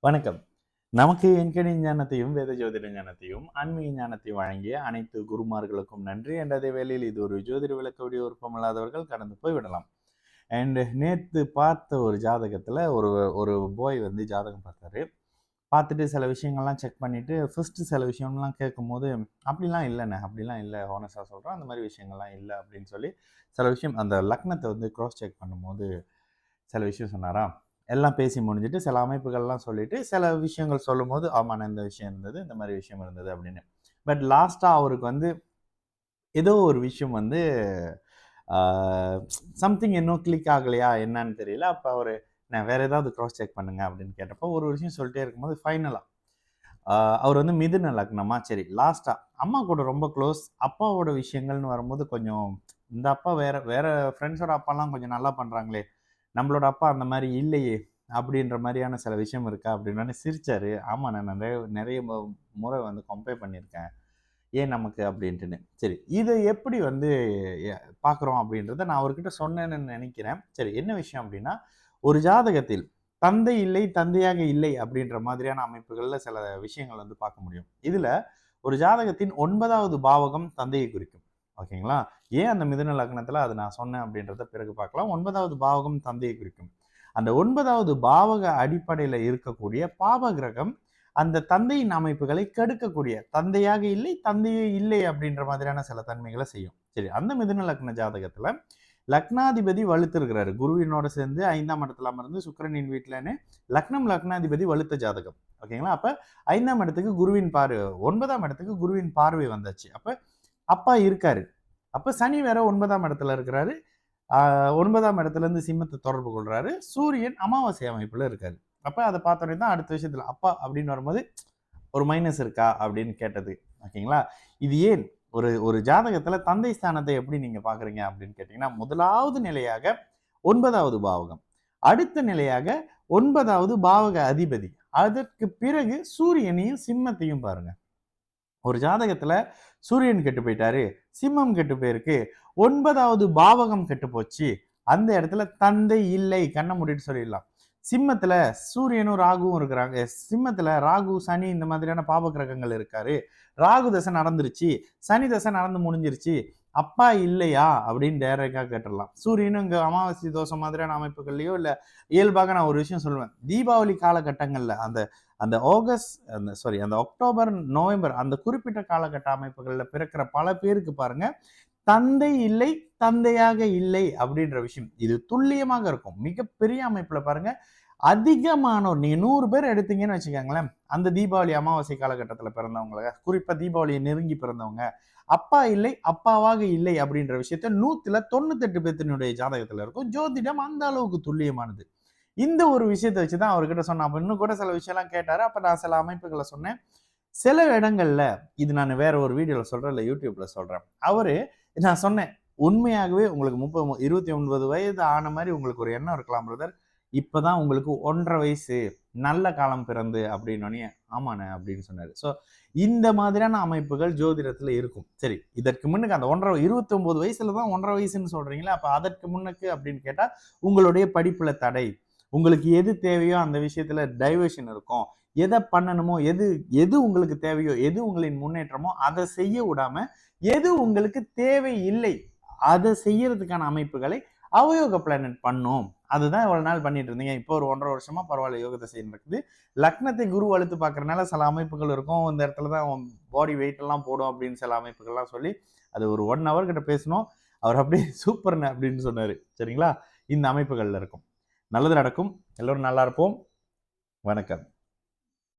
வணக்கம். நமக்கு எண்கணி ஞானத்தையும், வேத ஜோதிட ஞானத்தையும், ஆன்மீக ஞானத்தையும் வழங்கிய அனைத்து குருமார்களுக்கும் நன்றி. என்ற அதே வேளையில் இது ஒரு ஜோதிட விளக்க விருப்பமில்லாதவர்கள் கடந்து போய் விடலாம். நேத்து பார்த்த ஒரு ஜாதகத்துல ஒரு ஒரு பாய் வந்து ஜாதகம் பார்த்தாரு. பார்த்துட்டு சில விஷயங்கள்லாம் செக் பண்ணிட்டு, ஃபர்ஸ்ட்டு சில விஷயம்லாம் கேட்கும்போது, "அப்படிலாம் இல்லண்ணே, அப்படிலாம் இல்ல. ஹானஸ்ட்டா சொல்றேன். அந்த மாரி விஷயங்கள்லாம் இல்ல." அப்படின்னு சொல்லி சில விஷயம் அந்த லக்னத்த வந்து கிராஸ் செக் பண்ணும்போது சில விஷயம் சொன்னாரா? எல்லாம் பேசி முடிஞ்சுட்டு, சில அமைப்புகள்லாம் சொல்லிட்டு, சில விஷயங்கள் சொல்லும்போது, ஆமாண்ணே இந்த விஷயம் இருந்தது, இந்த மாரி விஷயம் இருந்தது அப்படின்னு. பட் லாஸ்ட்டா அவருக்கு வந்து ஏதோ ஒரு விஷயம் வந்து ஆ சம்திங் இன்னும் கிளிக் ஆகலையா என்னன்னு தெரியல. அப்ப அவரு, "நான் வேற ஏதாவது கிராஸ் செக் பண்ணுங்க" அப்படின்னு கேட்டப்போ, ஒரு விஷயம் சொல்லிட்டே இருக்கும்போது ஃபைனலா ஆ அவர் வந்து மிதுன லக்னமா, சரி லாஸ்ட்டா அம்மா கூட ரொம்ப க்ளோஸ். அப்பாவோட விஷயங்கள்னு வரும்போது கொஞ்சம் இந்த அப்பா வேற வேற ஃப்ரெண்ட்ஸோட அப்பாலாம் கொஞ்சம் நல்லா பண்றாங்களே! நம்மளோட அப்பா அந்த மாரி இல்லையே! அப்படின்ற மாரியான சில விஷயம் இருக்கா? அப்படின்னோனே சிரிச்சாரு. ஆமா நான் நெறைய நெறைய முறை வந்து கம்பேர் பண்ணியிருக்கேன். ஏன் நமக்கு அப்படின்ட்டுன்னு. சரி இத எப்படி வந்து எ பார்க்குறோம் அப்படின்றத நான் அவர்கிட்ட சொன்னேன்னு நெனைக்கிறேன். சரி என்ன விஷயம் அப்படின்னா, ஒரு ஜாதகத்தில் தந்தை இல்லை, தந்தையாக இல்லை அப்படின்ற மாதிரியான அமைப்புகள்ல சில விஷயங்கள் வந்து பார்க்க முடியும். இதுல ஒரு ஜாதகத்தின் 9வது பாவகம் தந்தையை குறிக்கும். ஓகேங்களா? ஏன் அந்த மிதுன லக்னத்தில அத நான் சொன்னேன் அப்படின்றத பிறகு பார்க்கலாம். 9வது பாவகம் தந்தையை குறிக்கும். அந்த 9வது பாவக அடிப்படையில இருக்கக்கூடிய பாவ கிரகம் அந்த தந்தையின் அமைப்புகளை கெடுக்கக்கூடிய தந்தையாக இல்லை, தந்தையே இல்லை அப்படின்ற மாதிரியான சில தன்மைகள செய்யும். சரி, அந்த மிதுன லக்ன ஜாதகத்துல லக்னாதிபதி வலுத்திருக்கிறாரு. குருவினோட சேர்ந்து 5ஆம் இடத்துல அமர்ந்து சுக்கிரனின் வீட்லன்னு லக்னாதிபதி வலுத்த ஜாதகம். ஓகேங்களா? அப்ப 5ஆம் இடத்துக்கு குருவின் பார்வை 9ஆம் இடத்துக்கு குருவின் பார்வை வந்தாச்சு. அப்ப அப்பா இருக்காரு. அப்ப சனி வேற 9ஆம் இடத்துல இருக்கிறாரு. 9ஆம் இடத்துலேருந்து சிம்மத்த தொடர்பு கொள்றாரு. சூரியன் அமாவாசை அமைப்புல இருக்காரு. அப்ப அத பார்த்தோனே தான் அடுத்த விஷயத்துல, அப்பா அப்படின்னு வரும்போது, ஒரு மைனஸ் இருக்கா? அப்படின்னு கேட்டது. ஓகேங்களா? இது ஏன்? ஒரு ஒரு ஜாதகத்துல தந்தை ஸ்தானத்தை எப்படி நீங்க பார்க்குறீங்க அப்படின்னு கேட்டீங்கன்னா, முதலாவது நிலையாக 9வது பாவகம். அடுத்த நிலையாக 9வது பாவக அதிபதி. அதற்கு பிறகு சூரியனையும், சிம்மத்தையும் பாருங்க. ஒரு ஜாதகத்துல சூரியன் கெட்டு போயிட்டாரு, சிம்மம் கெட்டு போயிருக்கு, 9வது பாவகம் கெட்டு போச்சு. அந்த இடத்துல தந்தை இல்லை. கண்ண மூடிட்டு சொல்லிடலாம். சிம்மத்துல சூரியனும், ராகுவும் இருக்கிறாங்க. சிம்மத்துல ராகு, சனி இந்த மாதிரியான பாவ கிரகங்கள் இருக்காரு. ராகு தசை நடந்துருச்சு. சனி தசை நடந்து முடிஞ்சிருச்சு. அப்பா இல்லையா? அப்படின்னு டைரக்ட்டா கேட்டுறலாம். சூரியனும் இங்க அமாவாசை தோஷம் மாதிரியான அமைப்புகள்லயோ, இல்ல இயல்பாக நான் ஒரு விஷயம் சொல்லுவேன். தீபாவளி காலகட்டங்கள்ல அந்த அந்த ஆகஸ்ட் அந்த சாரி அந்த அக்டோபர், நவம்பர் அந்த குறிப்பிட்ட காலகட்ட அமைப்புகள்ல பிறக்கிற பல பேருக்கு பாருங்க, தந்தை இல்லை, தந்தையாக இல்லை அப்படின்ற விஷயம். இது துல்லியமாக இருக்கும். மிகப்பெரிய அமைப்புல பாருங்க, அதிகமானோர் நீங்க 100 பேர் எடுத்தீங்கன்னு வச்சுக்கோங்களேன், அந்த தீபாவளி அமாவாசை காலகட்டத்தில பிறந்தவங்கள, குறிப்பா தீபாவளியை நெருங்கி பிறந்தவங்க, அப்பா இல்லை, அப்பாவாக இல்லை அப்படின்ற விஷயத்த 100ல 98 பேத்தினுடைய ஜாதகத்துல இருக்கும். ஜோதிடம் அந்த அளவுக்கு துல்லியமானது. இந்த ஒரு விஷயத்த வச்சு தான் அவர்கிட்ட சொன்னேன். அப்ப இன்னும் கூட சில விஷயம்லாம் கேட்டாரு. அப்ப நான் சில அமைப்புகள சொன்னேன். சில இடங்கள்ல இது நான் வேற ஒரு வீடியோல சொல்றேன், இல்ல YouTubeல சொல்றேன். அவரு நான் சொன்னேன், "உண்மையாகவே உங்களுக்கு 29 வயது ஆன மாரி உங்களுக்கு ஒரு எண்ணம் இருக்கலாம் பிரதர். இப்பதான் உங்களுக்கு 1 1/2 வயசு. நல்ல காலம் பிறந்து" அப்படின்னோனயே, "ஆமாண்ணே" அப்படின்னு சொன்னாரு. ஸோ இந்த மாதிரியான அமைப்புகள் ஜோதிடத்துல இருக்கும். சரி, இதற்கு முன்னுக்கு அந்த 1 1/2 29 வயசுல தான் 1 1/2 வயசுன்னு சொல்றீங்களா? அப்ப அதற்கு முன்னுக்கு அப்படின்னு கேட்டா, உங்களுடைய படிப்புல தடை. உங்களுக்கு எது தேவையோ அந்த விஷயத்துல டைவர்ஷன் இருக்கும். எத பண்ணணுமோ, எது எது உங்களுக்கு தேவையோ, எது உங்களின் முன்னேற்றமோ, அத செய்ய விடாம, எது உங்களுக்கு தேவை இல்லை, அத செய்யறதுக்கான அமைப்புகளை அவயோக பிளானட் பண்ணும். அதுதான் இவ்வளவு நாள் பண்ணிட்டு இருந்தீங்க. இப்போ ஒரு 1 1/2 வருஷமா பரவால்ல யோக திசை நடக்குது. லக்னத்தை குரு வலுத்து பார்க்கறனால சில அமைப்புகள் இருக்கும். இந்த இடத்துல தான் பாடி வெயிட் எல்லாம் போடும் அப்படின்னு சில அமைப்புகள்லாம் சொல்லி, அது ஒரு 1 ஹவர் கிட்ட பேசினோம். அவர் அப்படியே சூப்பர்ண்ணே அப்படின்னு சொன்னாரு. சரிங்களா? இந்த அமைப்புகள்ல இருக்கும். நல்லது நடக்கும். எல்லோரும் நல்லா இருப்போம். வணக்கம்.